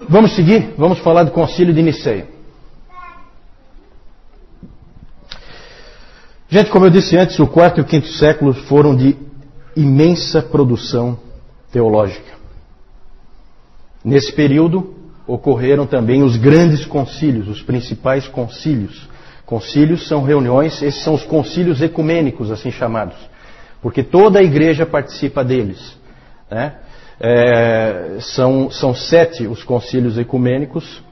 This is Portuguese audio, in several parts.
Vamos seguir? Vamos falar do Concílio de Nicéia. Gente, como eu disse antes, o quarto e o quinto séculos foram de imensa produção teológica. Nesse período ocorreram também os grandes concílios, os principais concílios. Concílios são reuniões, esses são os concílios ecumênicos, assim chamados, porque toda a igreja participa deles, né? São 7 os concílios ecumênicos.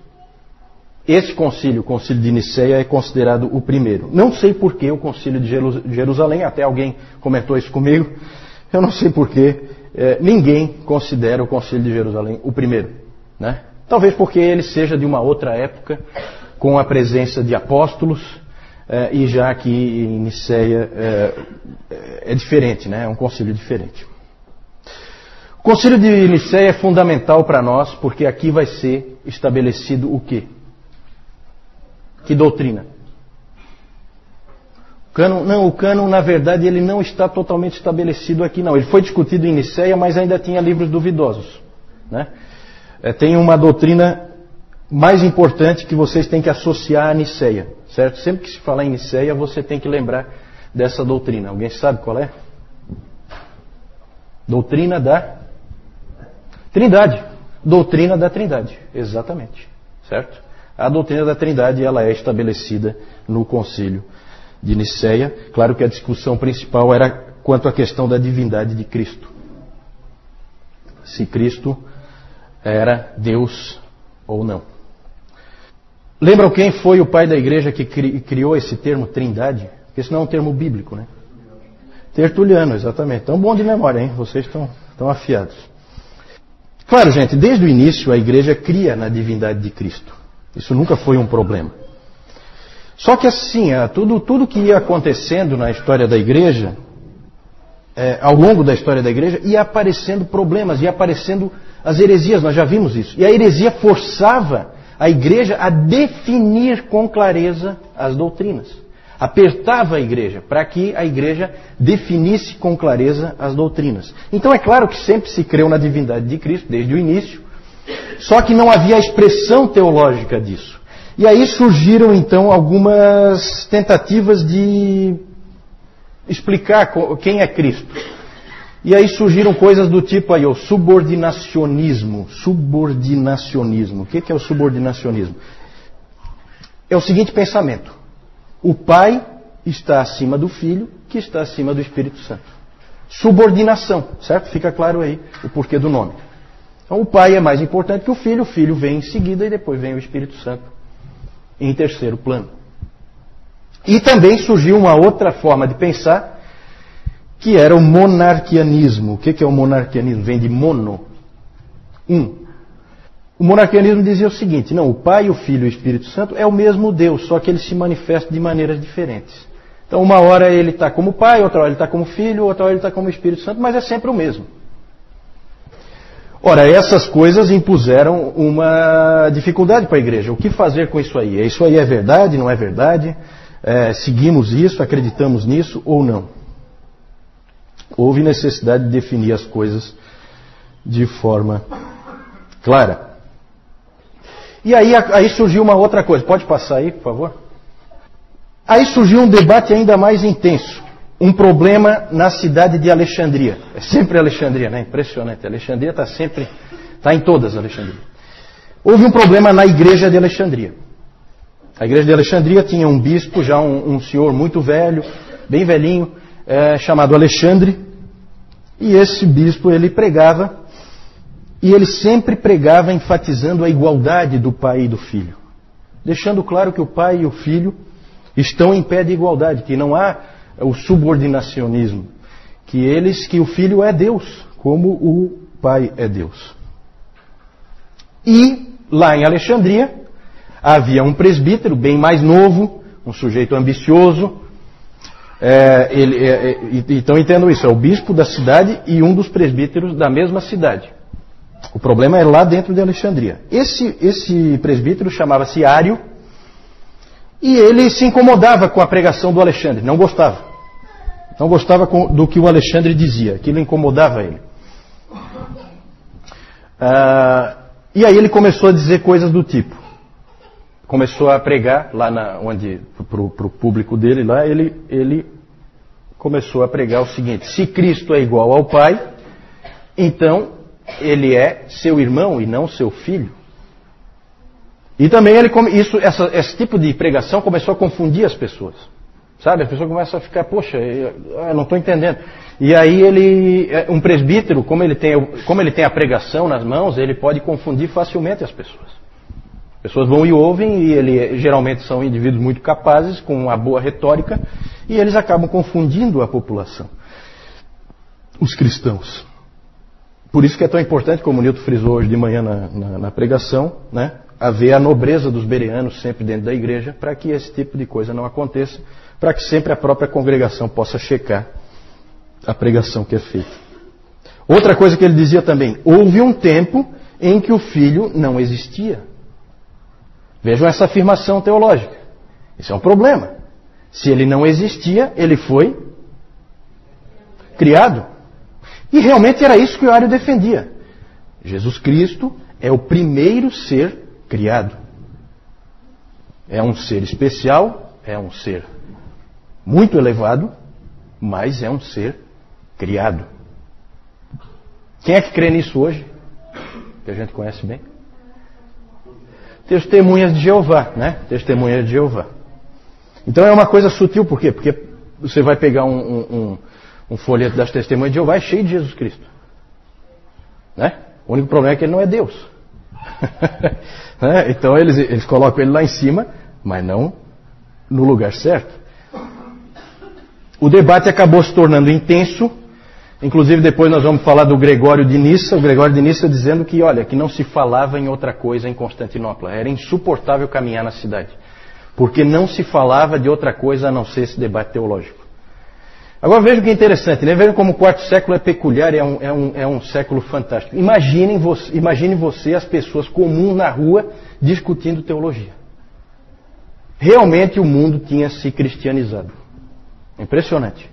Esse concílio, o concílio de Nicéia, é considerado o primeiro. Não sei por que o concílio de Jerusalém, até alguém comentou isso comigo, eu não sei por que ninguém considera o concílio de Jerusalém o primeiro, né? Talvez porque ele seja de uma outra época, com a presença de apóstolos, e já que em Nicéia é diferente, né? É um concílio diferente. O concílio de Nicéia é fundamental para nós, porque aqui vai ser estabelecido o quê? Que doutrina? O cânon, na verdade, ele não está totalmente estabelecido aqui, não. Ele foi discutido em Nicéia, mas ainda tinha livros duvidosos, né? Tem uma doutrina mais importante que vocês têm que associar a Nicéia, certo? Sempre que se falar em Nicéia, você tem que lembrar dessa doutrina. Alguém sabe qual é? Doutrina da Trindade. Doutrina da Trindade, exatamente, certo? A doutrina da Trindade, ela é estabelecida no Concílio de Nicéia. Claro que a discussão principal era quanto à questão da divindade de Cristo. Se Cristo era Deus ou não. Lembram quem foi o pai da igreja que criou esse termo Trindade? Porque isso não é um termo bíblico, né? Tertuliano, exatamente. Então, bom de memória, hein? Vocês estão afiados. Claro, gente, desde o início a igreja cria na divindade de Cristo. Isso nunca foi um problema. Só que assim, tudo que ia acontecendo na história da igreja, ao longo da história da igreja, ia aparecendo problemas, ia aparecendo as heresias, nós já vimos isso. E a heresia forçava a igreja a definir com clareza as doutrinas. Apertava a igreja para que a igreja definisse com clareza as doutrinas. Então é claro que sempre se creu na divindade de Cristo, desde o início, só que não havia a expressão teológica disso. E aí surgiram então algumas tentativas de explicar quem é Cristo. E aí surgiram coisas do tipo aí, o subordinacionismo. Subordinacionismo. O que é o subordinacionismo? É o seguinte pensamento. O Pai está acima do Filho, que está acima do Espírito Santo. Subordinação, certo? Fica claro aí o porquê do nome. Então o Pai é mais importante que o Filho vem em seguida e depois vem o Espírito Santo em terceiro plano. E também surgiu uma outra forma de pensar, que era o monarquianismo. O que é o monarquianismo? Vem de mono, um. O monarquianismo dizia o seguinte: não, o Pai, o Filho e o Espírito Santo é o mesmo Deus, só que ele se manifesta de maneiras diferentes. Então uma hora ele está como Pai, outra hora ele está como Filho, outra hora ele está como Espírito Santo, mas é sempre o mesmo. Ora, essas coisas impuseram uma dificuldade para a igreja. O que fazer com isso aí? Isso aí é verdade, não é verdade? Seguimos isso, acreditamos nisso ou não? Houve necessidade de definir as coisas de forma clara. E aí surgiu uma outra coisa. Pode passar aí, por favor? Aí surgiu um debate ainda mais intenso. Um problema na cidade de Alexandria. É sempre Alexandria, né? Impressionante. Alexandria está em todas Alexandria. Houve um problema na igreja de Alexandria. A igreja de Alexandria tinha um bispo, já um senhor muito velho, bem velhinho, chamado Alexandre. E esse bispo, ele pregava, e ele sempre pregava enfatizando a igualdade do Pai e do Filho. Deixando claro que o Pai e o Filho estão em pé de igualdade, que não há o subordinacionismo, que o Filho é Deus, como o Pai é Deus. E lá em Alexandria havia um presbítero bem mais novo, um sujeito ambicioso. Então entendam isso, é o bispo da cidade e um dos presbíteros da mesma cidade. O problema é lá dentro de Alexandria. Esse presbítero chamava-se Ário. E ele se incomodava com a pregação do Alexandre, não gostava. Não gostava do que o Alexandre dizia, aquilo incomodava ele. E aí ele começou a dizer coisas do tipo. Começou a pregar lá para o público dele, lá ele começou a pregar o seguinte: se Cristo é igual ao Pai, então ele é seu irmão e não seu filho. E também esse tipo de pregação começou a confundir as pessoas. Sabe, a pessoa começa a ficar, poxa, eu não estou entendendo. E aí um presbítero, como ele tem a pregação nas mãos, ele pode confundir facilmente as pessoas. As pessoas vão e ouvem, e geralmente são indivíduos muito capazes, com uma boa retórica, e eles acabam confundindo a população, os cristãos. Por isso que é tão importante, como o Nilton frisou hoje de manhã na pregação, né, haver a nobreza dos bereanos sempre dentro da igreja, para que esse tipo de coisa não aconteça, para que sempre a própria congregação possa checar a pregação que é feita. Outra coisa que ele dizia também: houve um tempo em que o Filho não existia. Vejam essa afirmação teológica. Isso é um problema. Se ele não existia, ele foi criado. E realmente era isso que o Ario defendia. Jesus Cristo é o primeiro ser criado. É um ser especial, é um ser muito elevado, mas é um ser criado. Quem é que crê nisso hoje? Que a gente conhece bem? Testemunhas de Jeová, né? Testemunhas de Jeová. Então é uma coisa sutil, por quê? Porque você vai pegar um folheto das Testemunhas de Jeová, é cheio de Jesus Cristo. Né? O único problema é que ele não é Deus. Então eles colocam ele lá em cima, mas não no lugar certo. O debate acabou se tornando intenso. Inclusive depois nós vamos falar do Gregório de Nissa. O Gregório de Nissa dizendo que, olha, que não se falava em outra coisa em Constantinopla. Era insuportável caminhar na cidade. Porque não se falava de outra coisa a não ser esse debate teológico. Agora veja o que é interessante, né? Vejam como o quarto século é peculiar, é um século fantástico. Imagine você, as pessoas comuns na rua, discutindo teologia. Realmente o mundo tinha se cristianizado. Impressionante.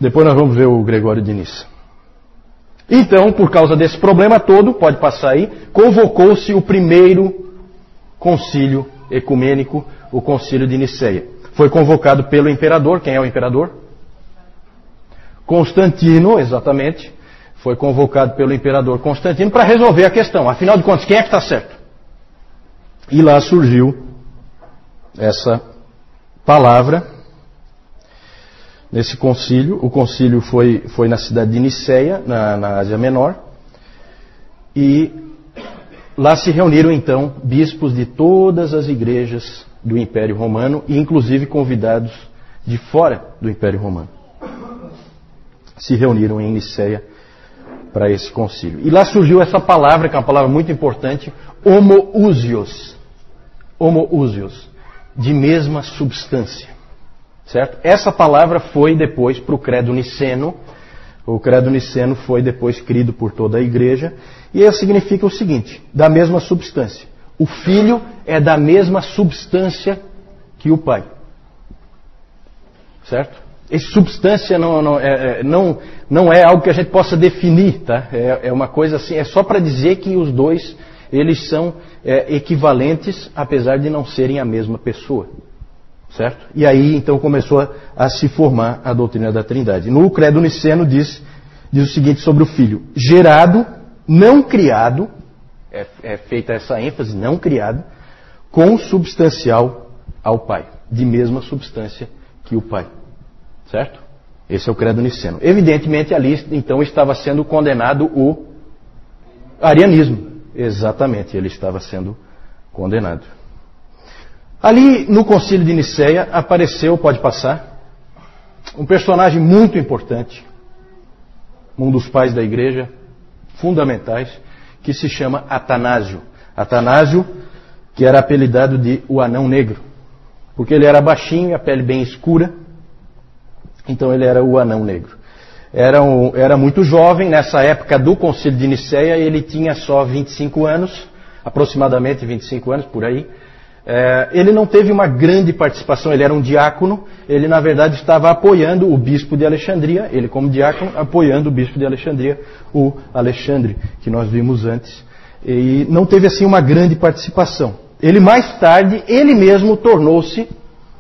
Depois nós vamos ver o Gregório de Nissa. Então, por causa desse problema todo, pode passar aí, convocou-se o primeiro concílio ecumênico, o concílio de Niceia. Foi convocado pelo imperador. Quem é o imperador? Constantino, exatamente. Foi convocado pelo imperador Constantino para resolver a questão. Afinal de contas, quem é que está certo? E lá surgiu essa palavra nesse concílio. O concílio foi na cidade de Niceia, na Ásia Menor. E lá se reuniram então bispos de todas as igrejas do Império Romano, e inclusive convidados de fora do Império Romano. Se reuniram em Niceia para esse concílio. E lá surgiu essa palavra, que é uma palavra muito importante, homoousios. Homoousios, de mesma substância. Certo? Essa palavra foi depois para o credo niceno. O credo niceno foi depois crido por toda a igreja. E isso significa o seguinte: da mesma substância. O Filho é da mesma substância que o Pai. Certo? Essa substância não é algo que a gente possa definir, tá? É uma coisa assim, é só para dizer que os dois, eles são equivalentes, apesar de não serem a mesma pessoa. Certo? E aí então começou a se formar a doutrina da Trindade. No credo niceno diz o seguinte sobre o Filho: gerado, não criado, é feita essa ênfase, não criado, consubstancial ao Pai, de mesma substância que o Pai. Certo? Esse é o credo niceno. Evidentemente ali então estava sendo condenado o arianismo. Exatamente, ele estava sendo condenado. Ali no concílio de Niceia apareceu, pode passar, um personagem muito importante, um dos pais da igreja, fundamentais, que se chama Atanásio. Atanásio, que era apelidado de o Anão Negro, porque ele era baixinho e a pele bem escura, então ele era o Anão Negro. Era muito jovem, nessa época do concílio de Niceia, ele tinha só 25 anos, aproximadamente 25 anos, por aí. Ele não teve uma grande participação, ele era um diácono, ele na verdade estava apoiando o bispo de Alexandria, ele como diácono apoiando o bispo de Alexandria, o Alexandre, que nós vimos antes. e não teve assim uma grande participação. Ele mais tarde, ele mesmo tornou-se,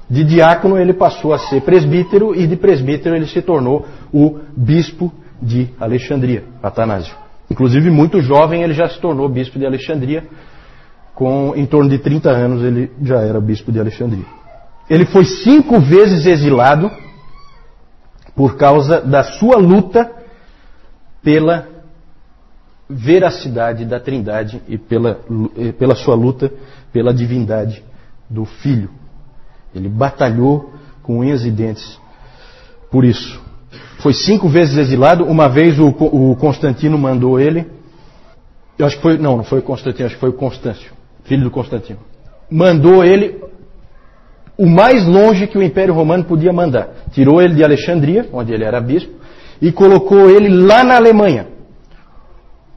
de diácono ele passou a ser presbítero, e de presbítero ele se tornou o bispo de Alexandria, Atanásio. Inclusive muito jovem ele já se tornou bispo de Alexandria, em torno de 30 anos ele já era bispo de Alexandria. Ele foi 5 vezes exilado por causa da sua luta pela veracidade da Trindade e pela sua luta pela divindade do Filho. Ele batalhou com unhas e dentes por isso. Foi 5 vezes exilado. Uma vez o Constantino mandou ele, eu acho que foi, não foi o Constantino, acho que foi o Constâncio, filho do Constantino. Mandou ele o mais longe que o Império Romano podia mandar. Tirou ele de Alexandria, onde ele era bispo, e colocou ele lá na Alemanha,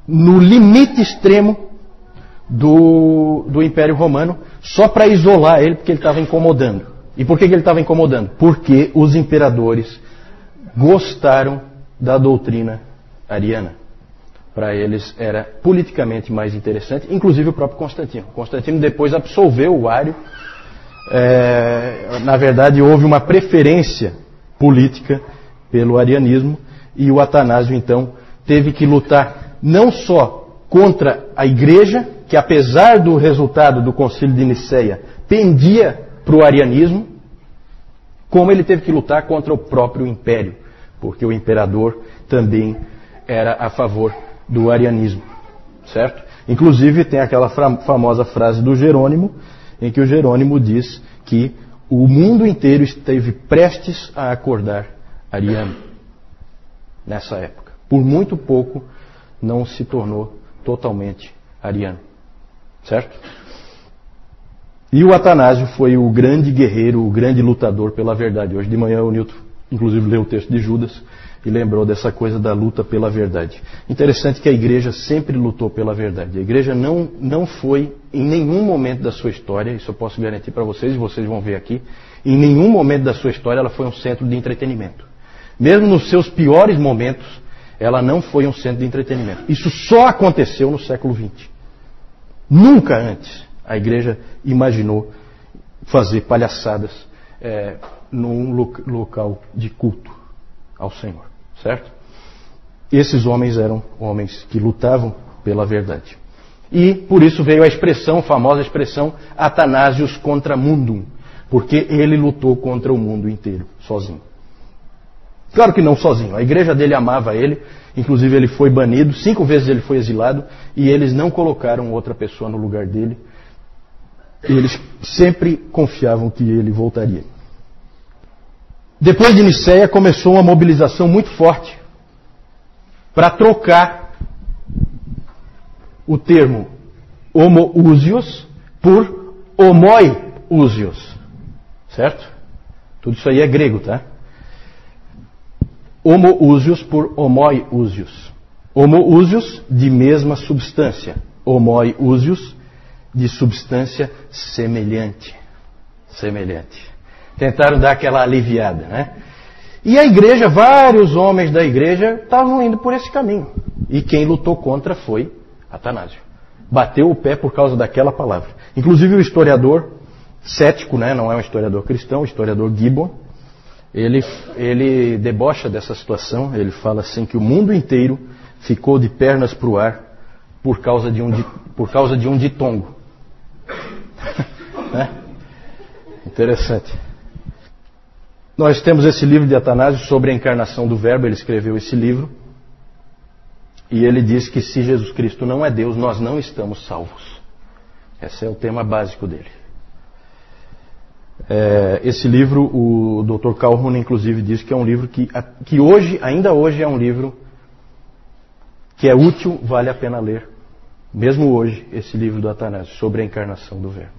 no limite extremo do Império Romano, só para isolar ele, porque ele estava incomodando. E por que ele estava incomodando? Porque os imperadores gostaram da doutrina ariana. Para eles era politicamente mais interessante, inclusive o próprio Constantino. Constantino depois absolveu o Ário. Na verdade, houve uma preferência política pelo arianismo, e o Atanásio, então, teve que lutar não só contra a igreja, que apesar do resultado do Concílio de Nicéia, pendia para o arianismo, como ele teve que lutar contra o próprio império, porque o imperador também era a favor do arianismo, certo? Inclusive tem aquela famosa frase do Jerônimo, em que o Jerônimo diz que o mundo inteiro esteve prestes a acordar ariano nessa época. Por muito pouco não se tornou totalmente ariano, certo? E o Atanásio foi o grande guerreiro, o grande lutador pela verdade. Hoje de manhã o Newton, inclusive, leu o texto de Judas e lembrou dessa coisa da luta pela verdade. Interessante que a igreja sempre lutou pela verdade. A igreja não foi, em nenhum momento da sua história, isso eu posso garantir para vocês, e vocês vão ver aqui, em nenhum momento da sua história ela foi um centro de entretenimento. Mesmo nos seus piores momentos, ela não foi um centro de entretenimento. Isso só aconteceu no século XX. Nunca antes a igreja imaginou fazer palhaçadas num local de culto ao Senhor, certo? Esses homens eram homens que lutavam pela verdade. E por isso veio a famosa expressão Atanásios contra mundum, porque ele lutou contra o mundo inteiro, sozinho. Claro que não sozinho, a igreja dele amava ele, inclusive ele foi banido, 5 vezes ele foi exilado, e eles não colocaram outra pessoa no lugar dele. Eles sempre confiavam que ele voltaria. Depois de Nicéia começou uma mobilização muito forte para trocar o termo homoousios por homoiousios. Certo? Tudo isso aí é grego, tá? Homoousios por homoiousios. Homoousios de mesma substância. Homoiousios de substância semelhante. Semelhante. Tentaram dar aquela aliviada, né? E a igreja, vários homens da igreja estavam indo por esse caminho. E quem lutou contra foi Atanásio. Bateu o pé por causa daquela palavra. Inclusive o historiador cético, né? Não é um historiador cristão, o historiador Gibbon, ele debocha dessa situação. Ele fala assim que o mundo inteiro ficou de pernas para o ar por causa de um ditongo. Né? Interessante. Nós temos esse livro de Atanásio sobre a encarnação do Verbo. Ele escreveu esse livro e ele diz que se Jesus Cristo não é Deus, nós não estamos salvos. Esse é o tema básico dele. Esse livro, o Dr. Calhoun inclusive diz que é um livro que hoje, ainda hoje é um livro que é útil, vale a pena ler. Mesmo hoje, esse livro do Atanásio sobre a encarnação do Verbo.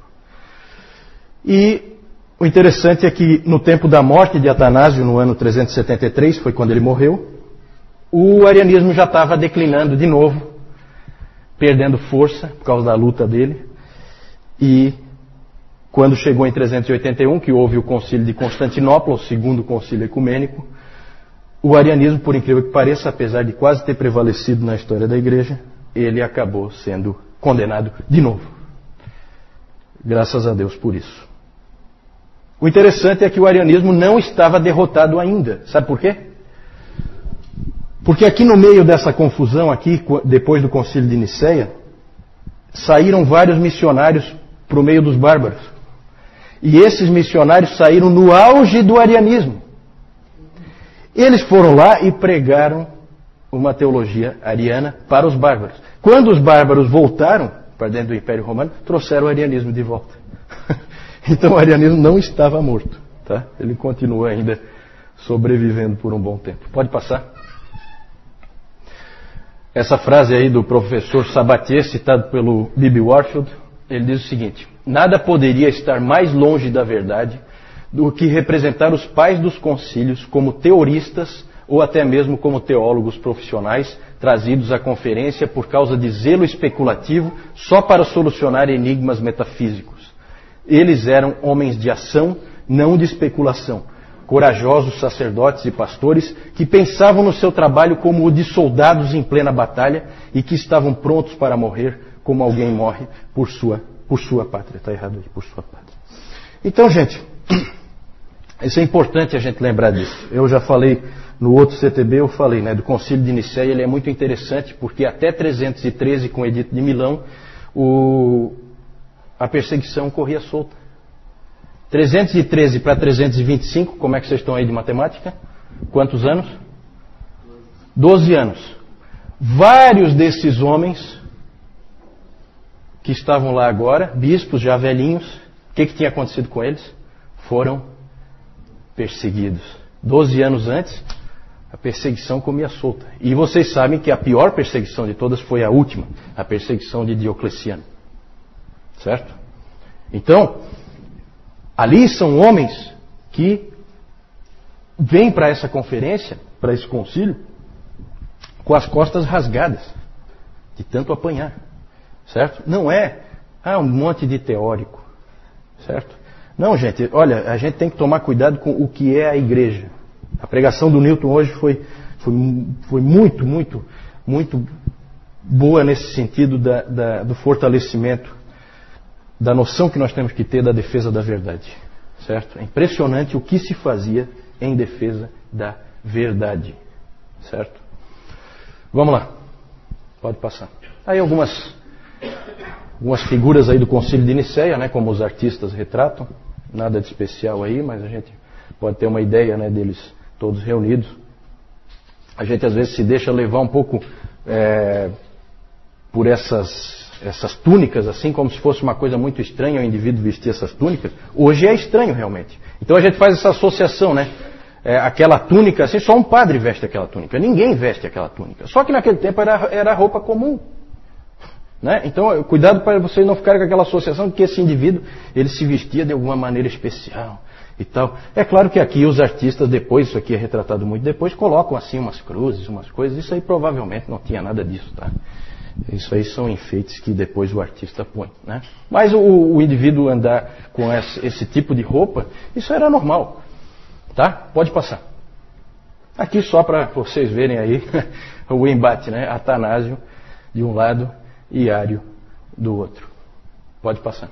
E o interessante é que no tempo da morte de Atanásio, no ano 373, foi quando ele morreu, o arianismo já estava declinando de novo, perdendo força por causa da luta dele. E quando chegou em 381, que houve o concílio de Constantinopla, o segundo concílio ecumênico, o arianismo, por incrível que pareça, apesar de quase ter prevalecido na história da igreja, ele acabou sendo condenado de novo. Graças a Deus por isso. O interessante é que o arianismo não estava derrotado ainda. Sabe por quê? Porque aqui no meio dessa confusão, aqui, depois do concílio de Nicéia, saíram vários missionários para o meio dos bárbaros. E esses missionários saíram no auge do arianismo. Eles foram lá e pregaram uma teologia ariana para os bárbaros. Quando os bárbaros voltaram para dentro do Império Romano, trouxeram o arianismo de volta. Então o arianismo não estava morto. Tá? Ele continua ainda sobrevivendo por um bom tempo. Pode passar. Essa frase aí do professor Sabatier, citado pelo B.B. Warfield, ele diz o seguinte: nada poderia estar mais longe da verdade do que representar os pais dos concílios como teoristas ou até mesmo como teólogos profissionais trazidos à conferência por causa de zelo especulativo só para solucionar enigmas metafísicos. Eles eram homens de ação, não de especulação. Corajosos sacerdotes e pastores que pensavam no seu trabalho como o de soldados em plena batalha e que estavam prontos para morrer como alguém morre por sua pátria. Está errado aí, por sua pátria. Então, gente, isso é importante a gente lembrar disso. Eu já falei no outro CTB, eu falei, né, do Concílio de Nicéia. Ele é muito interessante porque até 313, com o Edito de Milão, a perseguição corria solta. 313 para 325, como é que vocês estão aí de matemática? Quantos anos? 12 anos. Vários desses homens que estavam lá agora, bispos já velhinhos, o que tinha acontecido com eles? Foram perseguidos. 12 anos antes, a perseguição comia solta. E vocês sabem que a pior perseguição de todas foi a última, a perseguição de Diocleciano. Certo? Então, ali são homens que vêm para essa conferência, para esse concílio, com as costas rasgadas, de tanto apanhar. Certo? Não é um monte de teórico. Certo? Não, gente, olha, a gente tem que tomar cuidado com o que é a igreja. A pregação do Newton hoje foi muito, muito, muito boa nesse sentido do fortalecimento da noção que nós temos que ter da defesa da verdade. Certo? É impressionante o que se fazia em defesa da verdade. Certo? Vamos lá. Pode passar. Aí algumas figuras aí do Concílio de Nicéia, né, como os artistas retratam. Nada de especial aí, mas a gente pode ter uma ideia, né, deles todos reunidos. A gente às vezes se deixa levar um pouco por essas túnicas, assim, como se fosse uma coisa muito estranha o indivíduo vestir essas túnicas. Hoje é estranho realmente. Então a gente faz essa associação, né? Aquela túnica, assim, só um padre veste aquela túnica. Ninguém veste aquela túnica. Só que naquele tempo era roupa comum. Né? Então, cuidado para vocês não ficarem com aquela associação de que esse indivíduo ele se vestia de alguma maneira especial e tal. É claro que aqui os artistas, depois, isso aqui é retratado muito depois, colocam assim umas cruzes, umas coisas. Isso aí provavelmente não tinha nada disso, tá? Isso aí são enfeites que depois o artista põe, né? Mas o indivíduo andar com esse tipo de roupa, isso era normal, tá? Pode passar. Aqui só para vocês verem aí o embate, né? Atanásio de um lado e Ário do outro. Pode passar.